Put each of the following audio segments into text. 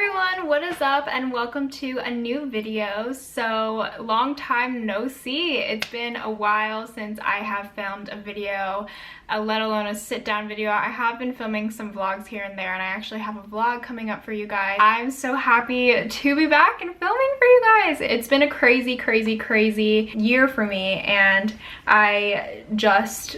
everyone, what is up and welcome to a new video. So long time no see. It's been a while since I have filmed a video, let alone a sit down video. I have been filming some vlogs here and there, and I actually have a vlog coming up for you guys. I'm so happy to be back and filming for you guys. It's been a crazy year for me, and I just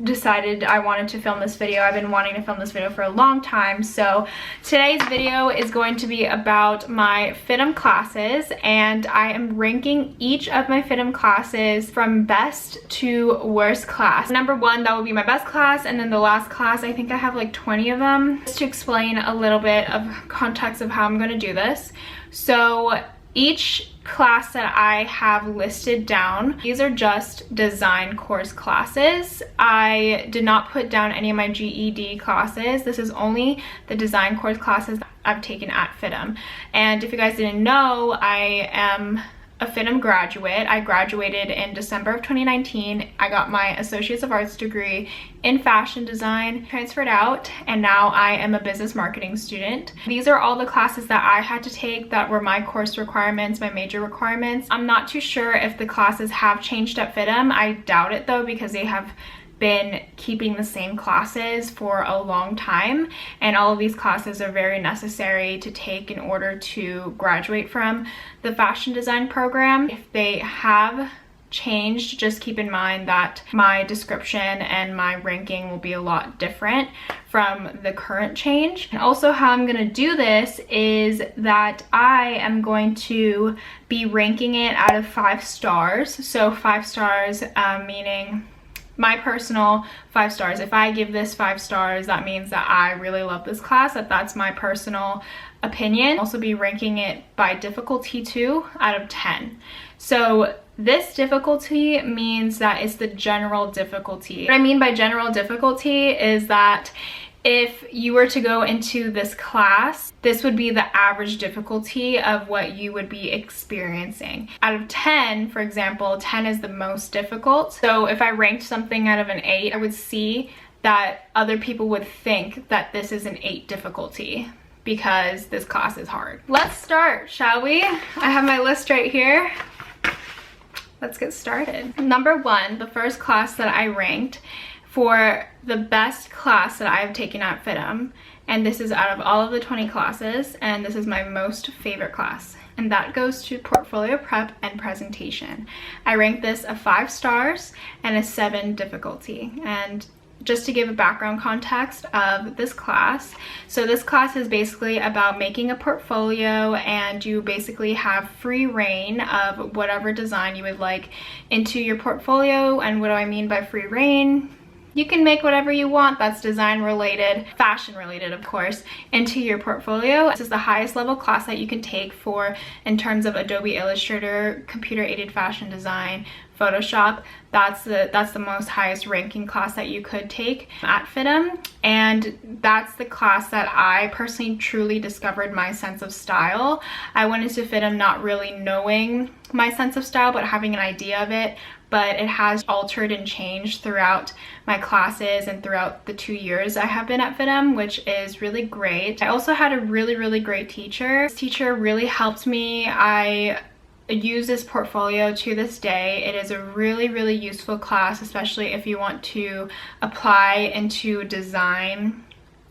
decided I wanted to film this video. I've been wanting to film this video for a long time. So today's video is going to be about my FIDM classes, and I am ranking each of my FIDM classes from best to worst class. Number one, that will be my best class, and then the last class, I think I have like 20 of them. Just to explain a little bit of context of how I'm going to do this. So each class that I have listed down, these are just design course classes. I did not put down any of my GED classes. This is only the design course classes that I've taken at FIDM. And if you guys didn't know, I am a FIDM graduate. I graduated in December of 2019. I got my Associates of Arts degree in fashion design, transferred out, and now I am a business marketing student. These are all the classes that I had to take that were my course requirements, my major requirements. I'm not too sure if the classes have changed at FIDM. I doubt it though, because they have been keeping the same classes for a long time, and all of these classes are very necessary to take in order to graduate from the fashion design program. If they have changed, just keep in mind that my description and my ranking will be a lot different from the current change. And also how I'm gonna do this is that I am going to be ranking it out of 5 stars. So 5 stars meaning my personal 5 stars. If I give this 5 stars, that means that I really love this class, that's my personal opinion. I'll also be ranking it by difficulty too, out of 10. So this difficulty means that it's the general difficulty. What I mean by general difficulty is that if you were to go into this class, this would be the average difficulty of what you would be experiencing. Out of 10, for example, 10 is the most difficult. So if I ranked something out of an 8, I would see that other people would think that this is an 8 difficulty because this class is hard. Let's start, shall we? I have my list right here. Let's get started. Number 1, the first class that I ranked for the best class that I've taken at FIDM, and this is out of all of the 20 classes, and this is my most favorite class, and that goes to portfolio prep and presentation. I ranked this a 5 stars and a 7 difficulty. And just to give a background context of this class, so this class is basically about making a portfolio, and you basically have free reign of whatever design you would like into your portfolio. And what do I mean by free reign? You can make whatever you want that's design related, fashion related of course, into your portfolio. This is the highest level class that you can take for in terms of Adobe Illustrator, computer aided fashion design, Photoshop. That's the most highest ranking class that you could take at FIDM, and that's the class that I personally truly discovered my sense of style. I went into FIDM not really knowing my sense of style, but having an idea of it, but it has altered and changed throughout my classes and throughout the 2 years I have been at FIDM, which is really great. I also had a really great teacher. This teacher really helped me. I use this portfolio to this day. It is a really useful class, especially if you want to apply into design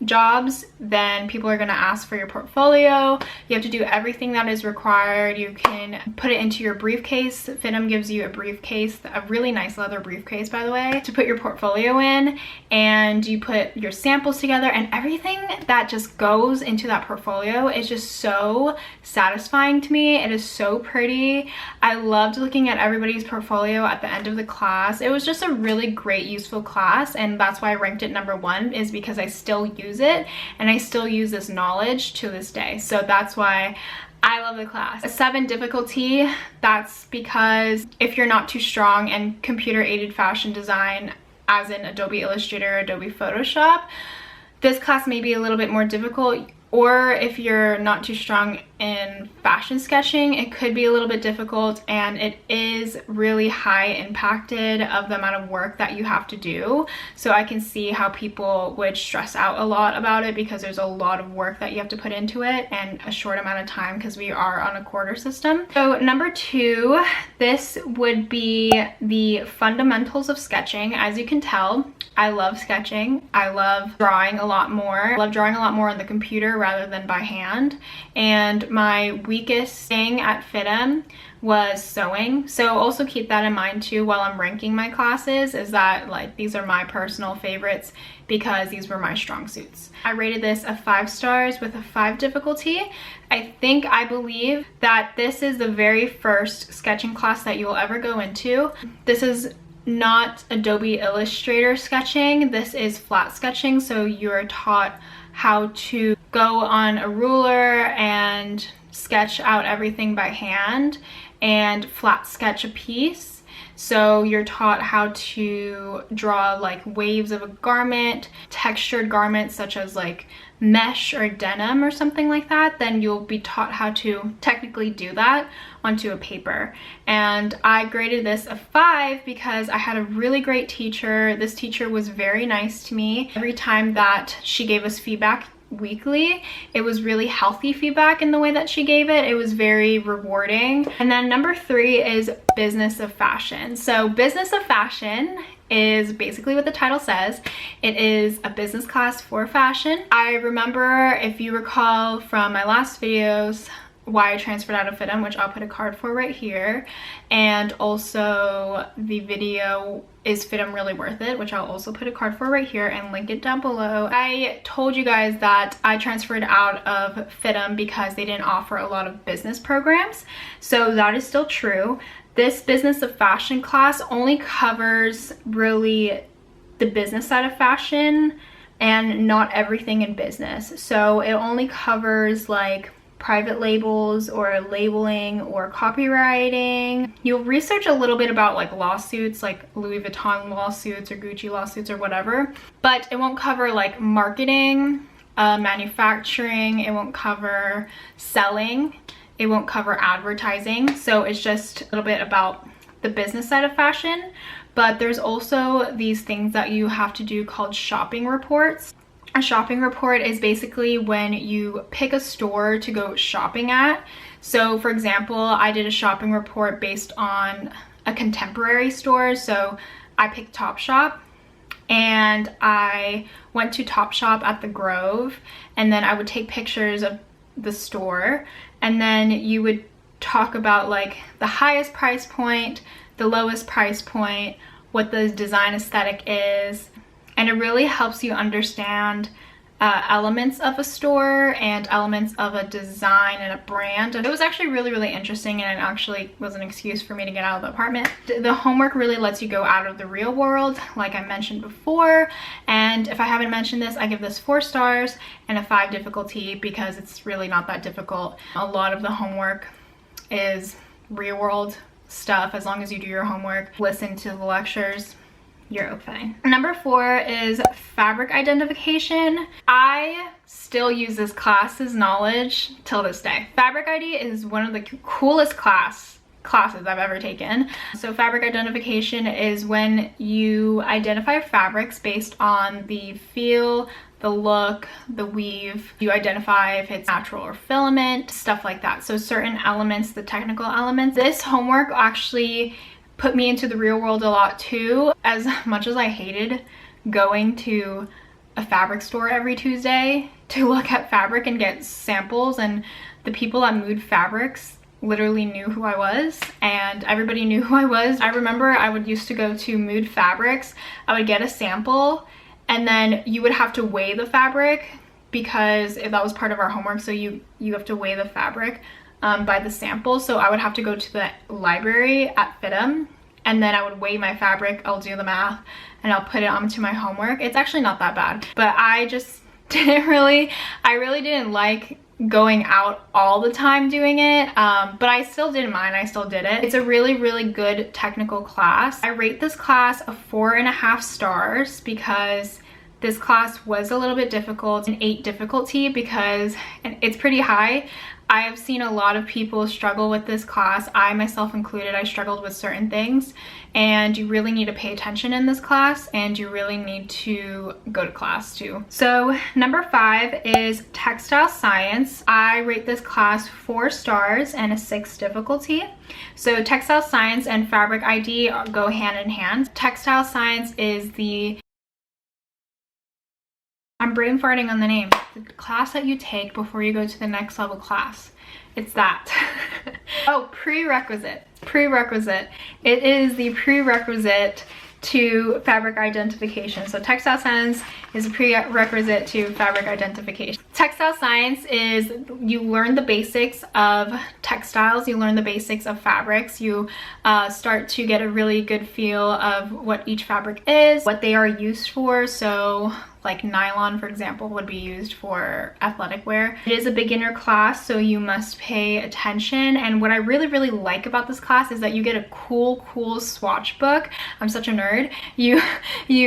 jobs. Then people are going to ask for your portfolio. You have to do everything that is required. You can put it into your briefcase. FIDM gives you a briefcase, a really nice leather briefcase by the way, to put your portfolio in, and you put your samples together, and everything that just goes into that portfolio is just so satisfying to me. It is so pretty. I loved looking at everybody's portfolio at the end of the class. It was just a really great useful class, and that's why I ranked it number 1, is because I still use it, and I still use this knowledge to this day. So that's why I love the class. A 7 difficulty, that's because if you're not too strong in computer aided fashion design, as in Adobe Illustrator, Adobe Photoshop, this class may be a little bit more difficult. or if you're not too strong in fashion sketching, it could be a little bit difficult, and it is really high impacted of the amount of work that you have to do. So I can see how people would stress out a lot about it because there's a lot of work that you have to put into it and a short amount of time because we are on a quarter system. So number 2, this would be the fundamentals of sketching. As you can tell, I love sketching. I love drawing a lot more. I love drawing a lot more on the computer rather than by hand. And my weakest thing at FIDM was sewing. So also keep that in mind too while I'm ranking my classes, is that like these are my personal favorites because these were my strong suits. I rated this a 5 stars with a 5 difficulty. I believe that this is the very first sketching class that you will ever go into. This is not Adobe Illustrator sketching. This is flat sketching. So you're taught how to go on a ruler and sketch out everything by hand and flat sketch a piece. So you're taught how to draw like waves of a garment, textured garments such as like mesh or denim or something like that. Then you'll be taught how to technically do that onto a paper. And I graded this a 5 because I had a really great teacher. This teacher was very nice to me. Every time that she gave us feedback weekly, it was really healthy feedback in the way that she gave it. It was very rewarding. And then number 3 is business of fashion. So business of fashion is basically what the title says. It is a business class for fashion. I remember, if you recall from my last videos, why I transferred out of FIDM, which I'll put a card for right here, and also the video is FIDM really worth it, which I'll also put a card for right here and link it down below. I told you guys that I transferred out of FIDM because they didn't offer a lot of business programs, so that is still true. This business of fashion class only covers really the business side of fashion and not everything in business. So it only covers like private labels or labeling or copywriting. You'll research a little bit about like lawsuits, like Louis Vuitton lawsuits or Gucci lawsuits or whatever, but it won't cover like marketing, manufacturing, it won't cover selling, it won't cover advertising. So it's just a little bit about the business side of fashion. But there's also these things that you have to do called shopping reports. A shopping report is basically when you pick a store to go shopping at. So for example, I did a shopping report based on a contemporary store. So I picked Topshop and I went to Topshop at the Grove, and then I would take pictures of the store, and then you would talk about like the highest price point, the lowest price point, what the design aesthetic is. And it really helps you understand elements of a store and elements of a design and a brand. It was actually really, really interesting, and it actually was an excuse for me to get out of the apartment. The homework really lets you go out of the real world, like I mentioned before. And if I haven't mentioned this, I give this 4 stars and a 5 difficulty because it's really not that difficult. A lot of the homework is real world stuff. As long as you do your homework, listen to the lectures, you're okay. Number 4 is fabric identification. I still use this class's knowledge till this day. Fabric ID is one of the coolest classes I've ever taken. So fabric identification is when you identify fabrics based on the feel, the look, the weave. You identify if it's natural or filament, stuff like that. So certain elements, the technical elements. This homework actually put me into the real world a lot too. As much as I hated going to a fabric store every Tuesday to look at fabric and get samples, and the people at Mood Fabrics literally knew who I was and everybody knew who I was. I remember I would used to go to Mood Fabrics, I would get a sample, and then you would have to weigh the fabric because that was part of our homework. So you have to weigh the fabric by the sample. So I would have to go to the library at FIDM, and then I would weigh my fabric, I'll do the math, and I'll put it onto my homework. It's actually not that bad, but I just I really didn't like going out all the time doing it, but I still didn't mind. I still did it. It's a really, really good technical class. I rate this class a 4.5 stars because this class was a little bit difficult, an 8 difficulty, because it's pretty high. I have seen a lot of people struggle with this class. I myself included, I struggled with certain things, and you really need to pay attention in this class, and you really need to go to class too. So number 5 is textile science. I rate this class 4 stars and a 6 difficulty. So textile science and fabric ID go hand in hand. Textile science is I'm brain farting on the name. The class that you take before you go to the next level class. It's that. Oh, prerequisite. Prerequisite. It is the prerequisite to fabric identification. So textile science is a prerequisite to fabric identification. Textile science is you learn the basics of textiles, you learn the basics of fabrics, you start to get a really good feel of what each fabric is, what they are used for. So like nylon, for example, would be used for athletic wear. It is a beginner class, so you must pay attention. And what I really like about this class is that you get a cool swatch book. I'm such a nerd. You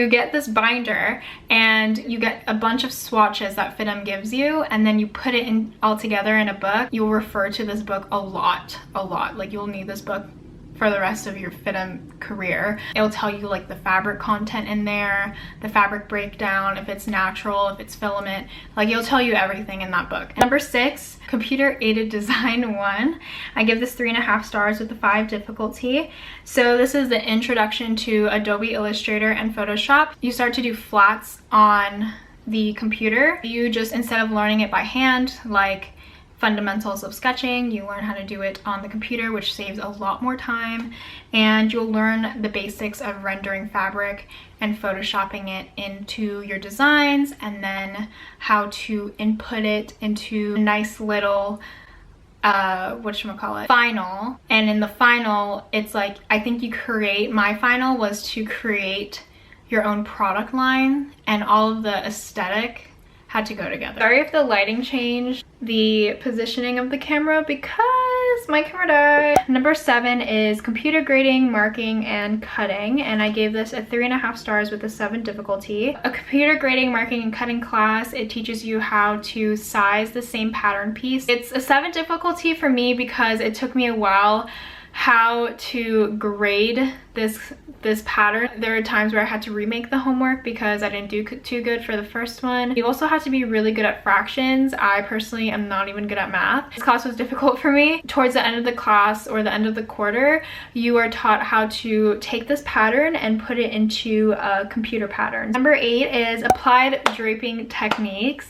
get this binder and you get a bunch of swatches that FIDM gives you, and then you put it in all together in a book. You'll refer to this book a lot. Like, you'll need this book for the rest of your FIDM career. It'll tell you like the fabric content in there, the fabric breakdown, if it's natural, if it's filament, like it'll tell you everything in that book. Number 6, computer aided design 1. I give this 3.5 stars with a 5 difficulty. So this is the introduction to Adobe Illustrator and Photoshop. You start to do flats on the computer. You just, instead of learning it by hand, like fundamentals of sketching, you learn how to do it on the computer, which saves a lot more time, and you'll learn the basics of rendering fabric and photoshopping it into your designs, and then how to input it into a nice little final. And in the final, it's like, I think my final was to create your own product line, and all of the aesthetic had to go together. Sorry if the lighting changed the positioning of the camera because my camera died. Number 7 is computer grading, marking, and cutting, and I gave this a 3.5 stars with a 7 difficulty. A computer grading, marking, and cutting class, it teaches you how to size the same pattern piece. It's a 7 difficulty for me because it took me a while how to grade this pattern. There are times where I had to remake the homework because I didn't do too good for the first one. You also have to be really good at fractions. I personally am not even good at math. This class was difficult for me. Towards the end of the class, or the end of the quarter, you are taught how to take this pattern and put it into a computer pattern. Number 8 is applied draping techniques,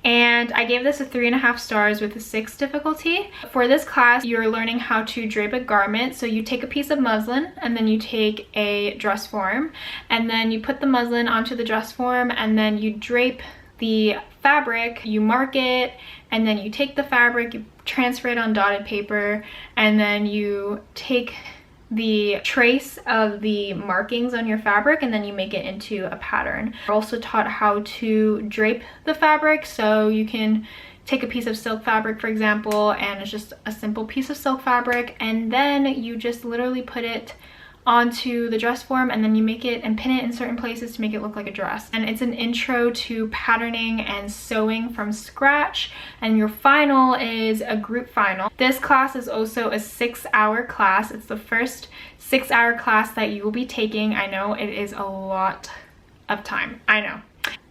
and I gave this a 3.5 stars with a 6 difficulty. For this class, you're learning how to drape a garment. So you take a piece of muslin, and then you take a dress form, and then you put the muslin onto the dress form, and then you drape the fabric, you mark it, and then you take the fabric, you transfer it on dotted paper, and then you take the trace of the markings on your fabric, and then you make it into a pattern. We're also taught how to drape the fabric, so you can take a piece of silk fabric, for example, and it's just a simple piece of silk fabric, and then you just literally put it onto the dress form, and then you make it and pin it in certain places to make it look like a dress. And it's an intro to patterning and sewing from scratch, and your final is a group final. This class is also a 6-hour class. It's the first 6-hour class that you will be taking. I know it is a lot of time. I know.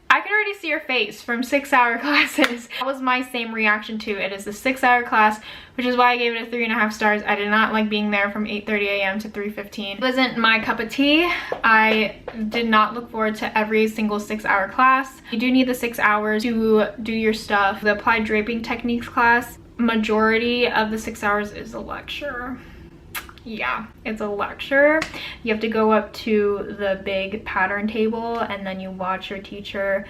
I can already see your face from 6-hour classes. That was my same reaction to it. Is a 6-hour class, which is why I gave it a 3.5 stars. I did not like being there from 8:30 a.m. to 3:15. It wasn't my cup of tea. I did not look forward to every single 6-hour class. You do need the 6 hours to do your stuff. The applied draping techniques class, majority of the 6 hours is a lecture. Yeah, it's a lecture. You have to go up to the big pattern table, and then you watch your teacher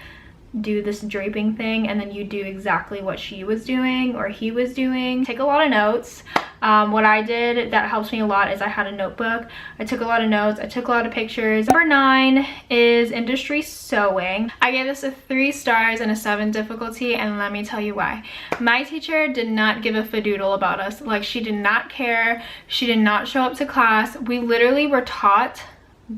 do this draping thing, and then you do exactly what she was doing or he was doing. Take a lot of notes. What I did that helps me a lot is I had a notebook. I took a lot of notes. I took a lot of pictures. Number 9 is industry sewing. I gave this a 3 stars and a 7 difficulty, and let me tell you why. My teacher did not give a fadoodle about us. Like, she did not care. She did not show up to class. We literally were taught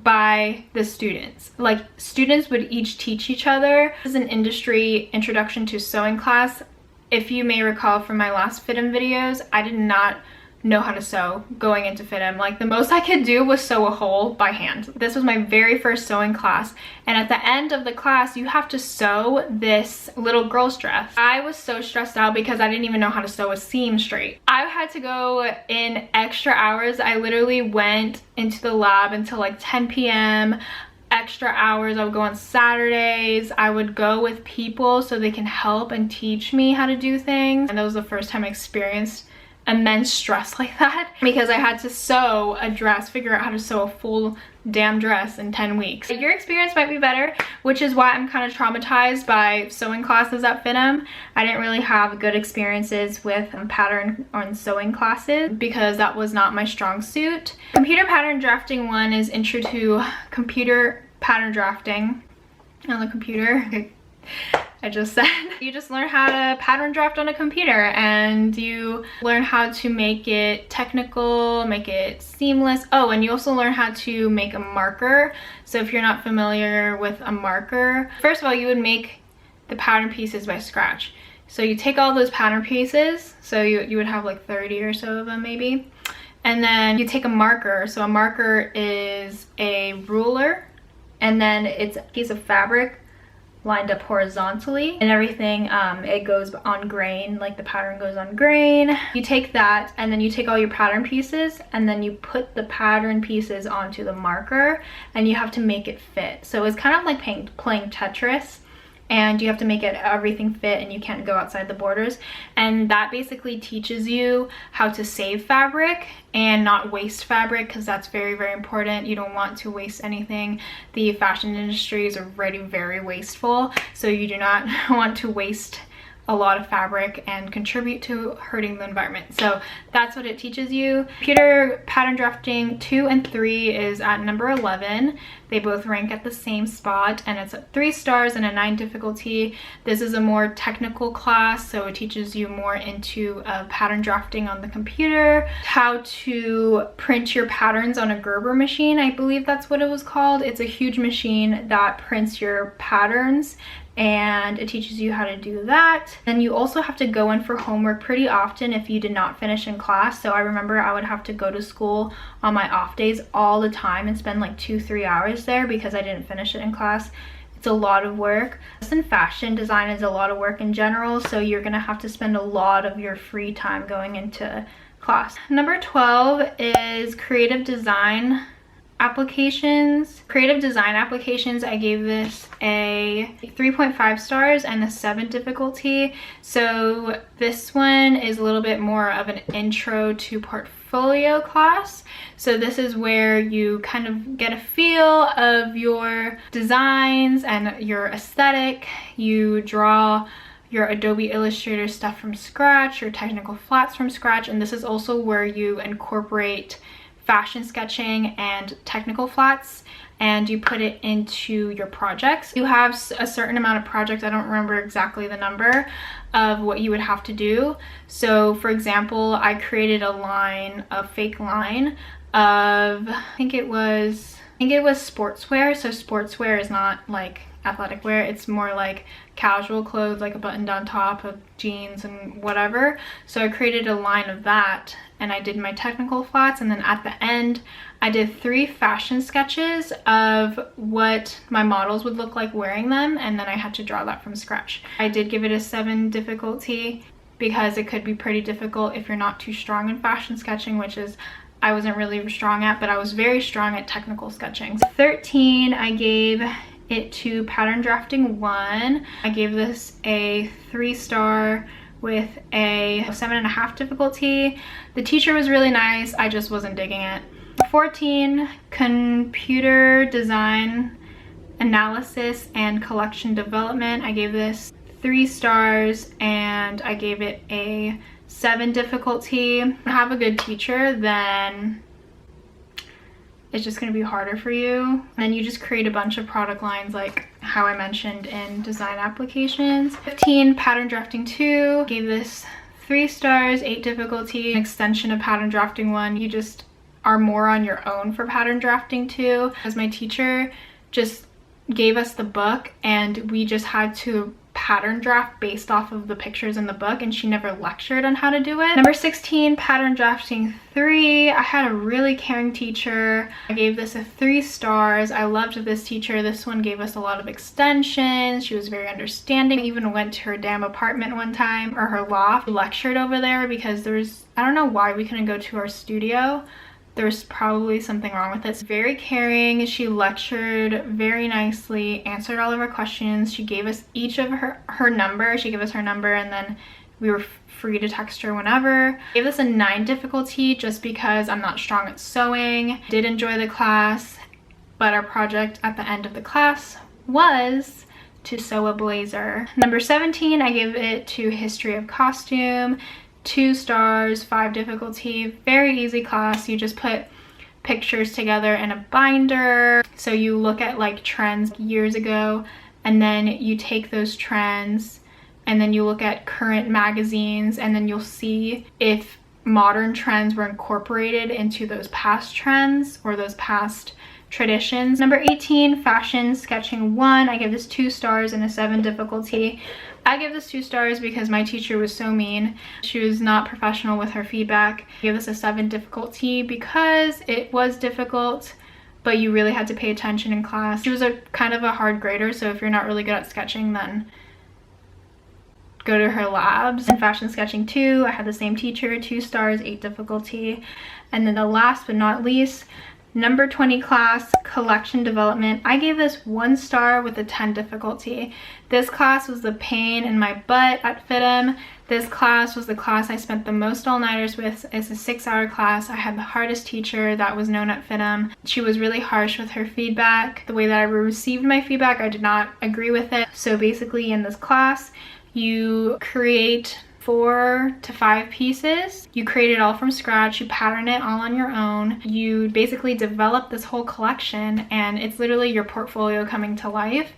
by the students. Like, students would each teach each other. This is an industry introduction to sewing class. If you may recall from my last FIDM videos, I did not know how to sew going into FIDM. Like, the most I could do was sew a hole by hand. This was my very first sewing class, and at the end of the class you have to sew this little girl's dress. I was so stressed out because I didn't even know how to sew a seam straight. I had to go in extra hours. I literally went into the lab until like 10 p.m. extra hours. I would go on Saturdays. I would go with people so they can help and teach me how to do things, and that was the first time I experienced immense stress like that, because I had to sew a dress, figure out how to sew a full damn dress in 10 weeks. Your experience might be better, which is why I'm kind of traumatized by sewing classes at FIDM. I didn't really have good experiences with pattern on sewing classes because that was not my strong suit. Computer pattern drafting 1 is intro to computer pattern drafting on the computer. I just said. You just learn how to pattern draft on a computer, and you learn how to make it technical, make it seamless. Oh, and you also learn how to make a marker. So if you're not familiar with a marker, first of all, you would make the pattern pieces by scratch. So you take all those pattern pieces, so you would have like 30 or so of them maybe, and then you take a marker. So a marker is a ruler, and then it's a piece of fabric lined up horizontally, and everything it goes on grain, like the pattern goes on grain. You take that, and then you take all your pattern pieces, and then you put the pattern pieces onto the marker, and you have to make it fit. So it's kind of like playing Tetris, and you have to make it everything fit, and you can't go outside the borders. And that basically teaches you how to save fabric and not waste fabric, because that's very, very important. You don't want to waste anything. The fashion industry is already very wasteful, so you do not want to waste a lot of fabric and contribute to hurting the environment. So that's what it teaches you. Computer pattern drafting 2 and 3 is at number 11. They both rank at the same spot, and it's at 3 stars and a 9 difficulty. This is a more technical class, so it teaches you more into pattern drafting on the computer, how to print your patterns on a Gerber machine. I believe that's what it was called. It's a huge machine that prints your patterns, and it teaches you how to do that. Then you also have to go in for homework pretty often if you did not finish in class. So I remember I would have to go to school on my off days all the time and spend like 2-3 hours there because I didn't finish it in class. It's a lot of work. In fashion design is a lot of work in general, so you're gonna have to spend a lot of your free time going into class. Number 12 is creative design applications. Creative design applications, I gave this a 3.5 stars and a 7 difficulty. So this one is a little bit more of an intro to portfolio class. So this is where you kind of get a feel of your designs and your aesthetic. You draw your Adobe Illustrator stuff from scratch, your technical flats from scratch, and this is also where you incorporate fashion sketching and technical flats, and you put it into your projects. You have a certain amount of projects, I don't remember exactly the number of what you would have to do. So for example, I created a fake line of, I think it was sportswear. So sportswear is not like athletic wear, it's more like casual clothes, like a button-down top, of jeans and whatever. So I created a line of that, and I did my technical flats, and then at the end I did 3 fashion sketches of what my models would look like wearing them, and then I had to draw that from scratch. I did give it a 7 difficulty because it could be pretty difficult if you're not too strong in fashion sketching, which is I wasn't really strong at, but I was very strong at technical sketching. 13, I gave it to pattern drafting 1. I gave this a 3-star with a 7.5 difficulty. The teacher was really nice, I just wasn't digging it. 14, computer design analysis and collection development. I gave this 3 stars and I gave it a 7 difficulty. If you have a good teacher, then it's just going to be harder for you. And then you just create a bunch of product lines like how I mentioned in design applications. 15, pattern drafting 2. Gave this 3 stars, 8 difficulty. An extension of pattern drafting 1. You just are more on your own for pattern drafting too, as my teacher just gave us the book and we just had to pattern draft based off of the pictures in the book, and she never lectured on how to do it. Number 16, pattern drafting 3. I had a really caring teacher. I gave this a 3 stars. I loved this teacher. This one gave us a lot of extensions. She was very understanding. I even went to her damn apartment one time, or her loft, lectured over there because I don't know why we couldn't go to our studio. There's probably something wrong with it. Very caring. She lectured very nicely, answered all of our questions. She gave us each of her number. She gave us her number, and then we were free to text her whenever. Gave us a 9 difficulty just because I'm not strong at sewing. Did enjoy the class, but our project at the end of the class was to sew a blazer. Number 17, I gave it to history of costume. 2 stars, 5 difficulty. Very easy class. You just put pictures together in a binder. So you look at like trends years ago, and then you take those trends and then you look at current magazines, and then you'll see if modern trends were incorporated into those past trends or those past traditions. Number 18, fashion sketching 1. I give this 2 stars and a 7 difficulty. I give this 2 stars because my teacher was so mean. She was not professional with her feedback. I give this a 7 difficulty because it was difficult, but you really had to pay attention in class. She was a kind of a hard grader, so if you're not really good at sketching, then go to her labs. In fashion sketching 2, I had the same teacher, 2 stars, 8 difficulty. And then the last but not least, number 20 class, collection development. I gave this 1 star with a 10 difficulty. This class was the pain in my butt at FIDM. This class was the class I spent the most all-nighters with. It's a 6-hour class. I had the hardest teacher that was known at FIDM. She was really harsh with her feedback. The way that I received my feedback, I did not agree with it. So basically in this class, you create 4 to 5 pieces. You create it all from scratch. You pattern it all on your own. You basically develop this whole collection, and it's literally your portfolio coming to life.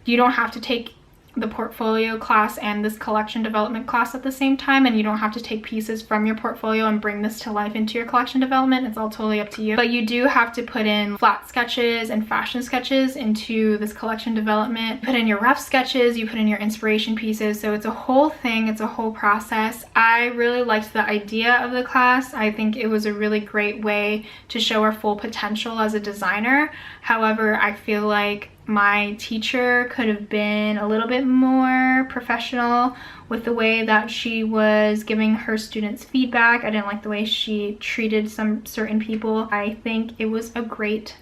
You don't have to take the portfolio class and this collection development class at the same time, and you don't have to take pieces from your portfolio and bring this to life into your collection development. It's all totally up to you, but you do have to put in flat sketches and fashion sketches into this collection development. Put in your rough sketches, you put in your inspiration pieces, so it's a whole thing. It's a whole process. I really liked the idea of the class. I think it was a really great way to show our full potential as a designer. However, I feel like my teacher could have been a little bit more professional with the way that she was giving her students feedback. I didn't like the way she treated some certain people. I think it was a great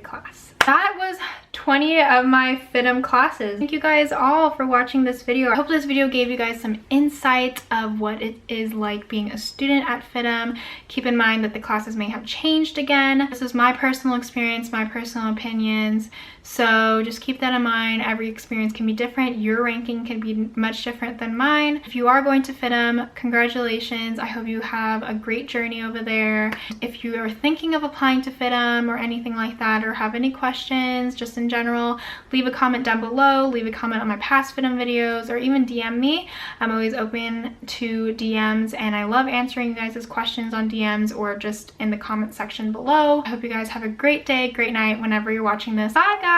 class. That was 20 of my FIDM classes. Thank you guys all for watching this video. I hope this video gave you guys some insight of what it is like being a student at FIDM. Keep in mind that the classes may have changed again. This is my personal experience, my personal opinions. So just keep that in mind. Every experience can be different. Your ranking can be much different than mine. If you are going to FIDM, congratulations. I hope you have a great journey over there. If you are thinking of applying to FIDM or anything like that, or have any questions just in general, leave a comment down below. Leave a comment on my past FIDM videos, or even DM me. I'm always open to DMs, and I love answering you guys' questions on DMs or just in the comment section below. I hope you guys have a great day, great night whenever you're watching this. Bye guys!